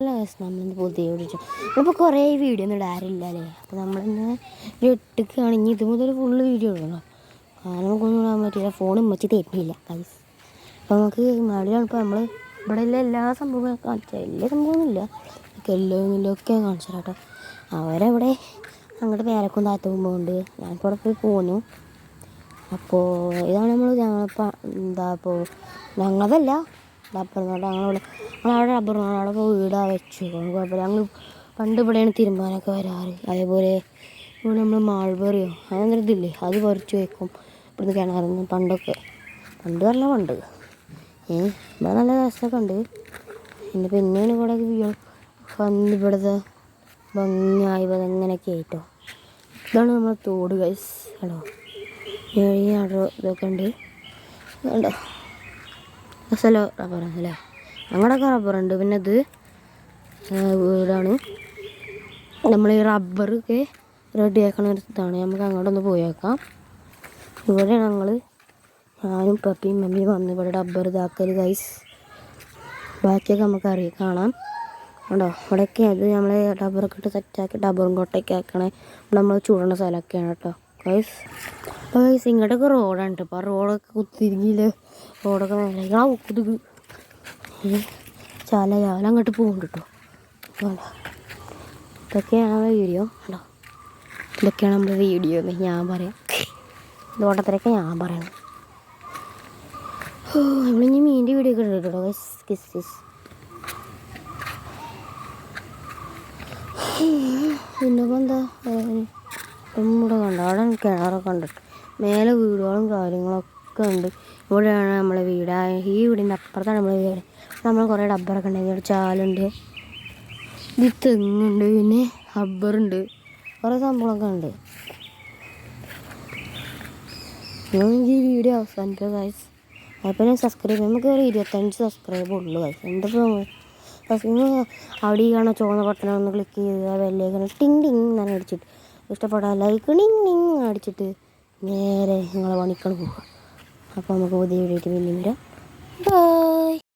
നമ്മളിന്ന് പുതിയ വിളിച്ചു നമ്മളിപ്പോൾ കുറേ വീഡിയോ ഒന്നും ഇടാറില്ല അല്ലേ. അപ്പോൾ നമ്മളിന്ന് ഇട്ടൊക്കെയാണെങ്കിൽ ഇത് മുതൽ ഫുള്ള് വീഡിയോ ഇടണം. കാരണം നമുക്കൊന്നും ഇടാൻ പറ്റില്ല, ഫോണും വെച്ച് തരുന്നില്ല പൈസ. അപ്പോൾ നമുക്ക് നാടിലാണ് ഇപ്പോൾ നമ്മൾ ഇവിടെ എല്ലാ സംഭവങ്ങളും കാണിച്ചാൽ എല്ലാ സംഭവമൊന്നുമില്ല, ഒക്കെ കാണിച്ചു കേട്ടോ. അവരവിടെ അങ്ങോട്ട് പേരക്കും താത്തവും പോകുന്നുണ്ട്, ഞാനിപ്പോൾ അവിടെ പോയി പോന്നു. അപ്പോൾ ഇതാണ് ഞങ്ങളിപ്പോൾ ഇപ്പോൾ ഞങ്ങളതല്ല റബ്ബർ തോട്ടം. ഞങ്ങളവിടെ റബ്ബർ തോട്ടം അവിടെ ഇപ്പോൾ വീടാണ് വെച്ചു. കുഴപ്പമില്ല. ഞങ്ങൾ പണ്ട് ഇവിടെയാണ് തിരുമ്പാനൊക്കെ വരാറ്. അതേപോലെ ഇവിടെ നമ്മൾ മാൾബറിയോ അങ്ങനെ ഇതില്ലേ, അത് പറിച്ച് വയ്ക്കും ഇവിടുന്ന് കിണറുന്നു പണ്ടൊക്കെ. പണ്ട് ഇവിടെ നല്ല രസമൊക്കെ ഉണ്ട്. പിന്നെയാണ് ഇവിടെ വന്ന് ഇവിടുത്തെ ഭംഗിയായി അങ്ങനെയൊക്കെ ആയിട്ടോ. ഇതാണ് നമ്മൾ തോട് ഗൈസ് കേട്ടോ. ആടോ ഇതൊക്കെ ഉണ്ട് കണ്ടോ. സ്ഥലം റബ്ബറാണ് അല്ലേ, ഞങ്ങളുടെയൊക്കെ റബ്ബറുണ്ട്. പിന്നെ ഇത് വീടാണ്. നമ്മൾ ഈ റബ്ബറൊക്കെ റെഡിയാക്കണ ഒരു ഇതാണ്. നമുക്ക് അങ്ങോട്ടൊന്ന് പോയേക്കാം. ഇവിടെ ഞാനും പപ്പിയും മമ്മിയും വന്ന് ഇവിടെ റബ്ബർ ഇതാക്കൽ ഗൈസ്. ബാക്കിയൊക്കെ നമുക്കറിയാം കാണാം കേട്ടോ. ഇവിടെയൊക്കെ അത് നമ്മൾ റബ്ബറൊക്കെ ഇട്ട് സെറ്റാക്കി റബ്ബറും കൊട്ടയൊക്കെ ആക്കണേ നമ്മൾ ചൂടുന്ന സ്ഥലമൊക്കെയാണ് കേട്ടോ ഗൈസ്. അപ്പോൾ ഗൈസ് ഇങ്ങോട്ടൊക്കെ റോഡാണ് കേട്ടോ. അപ്പോൾ ആ റോഡൊക്കെ കുത്തിരിങ്ങിയിൽ റോഡൊക്കെ നല്ല കുത്തിരി ചാല അങ്ങോട്ട് പോകുന്നുണ്ട് കേട്ടോ. ഇതൊക്കെയാണ് നമ്മുടെ വീഡിയോ കേട്ടോ. ഇതൊക്കെയാണ് നമ്മുടെ വീഡിയോ എന്ന് ഞാൻ പറയാം. ഇതോട്ടത്തിലൊക്കെ ഞാൻ പറയണം. നമ്മളിനി മീൻ്റെ വീഡിയോ ഒക്കെ ഉണ്ട് കേട്ടോ ഗൈസ്. കിസ് പിന്നിപ്പോൾ എന്താ ഇവിടെ കണ്ടോ, അവിടെ കിണറൊക്കെ ഉണ്ട്. മേലെ വീടുകളും കാര്യങ്ങളൊക്കെ ഉണ്ട്. ഇവിടെയാണ് നമ്മളെ വീട്. ഈ വീടിൻ്റെ അപ്പുറത്താണ് നമ്മളെ വീട്. നമ്മൾ കുറേ ഡബ്ബറൊക്കെ ഉണ്ട്. ഇവിടെ ചാലുണ്ട്, ഇത് തെങ്ങുണ്ട്, പിന്നെ റബ്ബറുണ്ട്, കുറേ സംഭവങ്ങളൊക്കെ ഉണ്ട്. ഞാൻ ഈ വീഡിയോ അവസാനിക്കുക ഗൈസ്. അപ്പോൾ ഞാൻ സബ്സ്ക്രൈബ് നമുക്ക് ഒരു 25 സബ്സ്ക്രൈബ് ഉള്ളൂ ഗൈസ്. എന്തിപ്പോൾ അവിടെ ഈ കാണാൻ ചുവന്ന ബട്ടൺ ഒന്ന് ക്ലിക്ക് ചെയ്ത് ബെല്ലേക്കാണ് ടിങ് ടിങ് എന്ന് അടിച്ചിട്ട് ഇഷ്ടപ്പെട്ടാൽ ലൈക്ക് ടിങ് ടിങ് അടിച്ചിട്ട് നേരെ നിങ്ങളെ പണിക്കൾ പോകുക. അപ്പോൾ നമുക്ക് പുതിയ വീഡിയോ പിന്നെ വരാം. ബൈ.